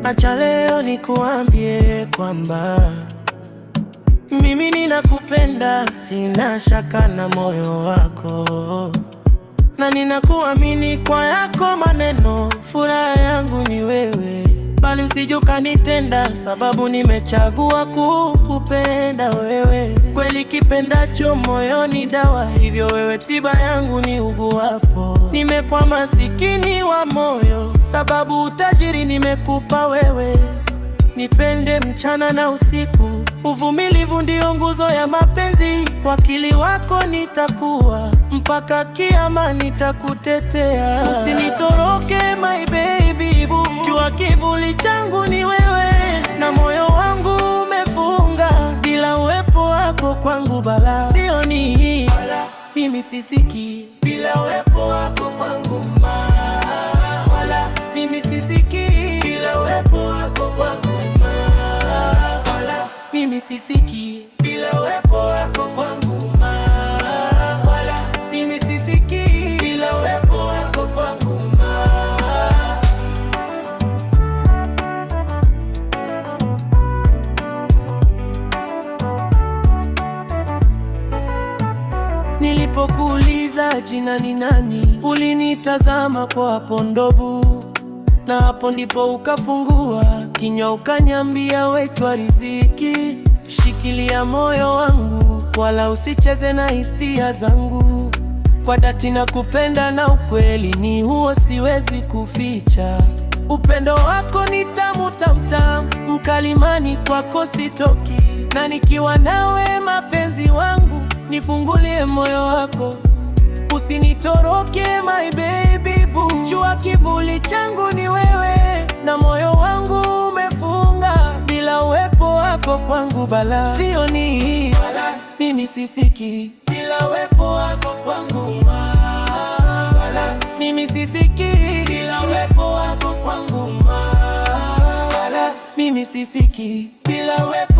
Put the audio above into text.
Acha leo nikuambie kwamba mimi ninakupenda, sina shaka na moyo wako, na ninakuamini kwa yako maneno. Furaha yangu ni wewe, bali usije ukanitenda, sababu nimechagua kukupenda wewe. Kweli kipendacho moyoni dawa, hivyo wewe tiba yangu ni uguapo. Nimekuwa masikini wa moyo, sababu utajiri nimekupa wewe. Nipende mchana na usiku, uvumilivu ndio nguzo ya mapenzi. Wakili wako nitakuwa, mpaka kiama nitakutetea. Usinitoroke my baby boo, jua kivuli changu ni wewe, na moyo wangu umefunga. Bila uwepo wako kwangu balaa, sioni wala mimi sisiki. Bila uwepo wako kwangu wala mimi sisiki. Bila uwepo wako kwangu wala mimi sisiki. Bila uwepo wako kwangu wala mimi sisiki. Bila uwepo wako kwangu Nilipokuuliza jina ni nani, ulinitazama kwa pondobu, na hapo ndipo ukafungua kinywa ukaniambia waitwa Riziki. Shikilia moyo wangu, wala usicheze na hisia zangu. Kwa dhati nakupenda na ukweli ni huo, siwezi kuficha. Upendo wako ni tamu tamtam, mkalimani kwako sitoki. Na nikiwa nawe mapenzi wangu, nifungulie moyo wako. Usinitoroke my baby boo, jua kivuli changu ni wewe, na moyo wangu umefunga. Bila uwepo wako kwangu balaa, sioni wala mimi sisiki. Bila uwepo wako kwangu wala mimi sisiki. Bila uwepo wako kwangu wala mimi sisiki. Bila uwepo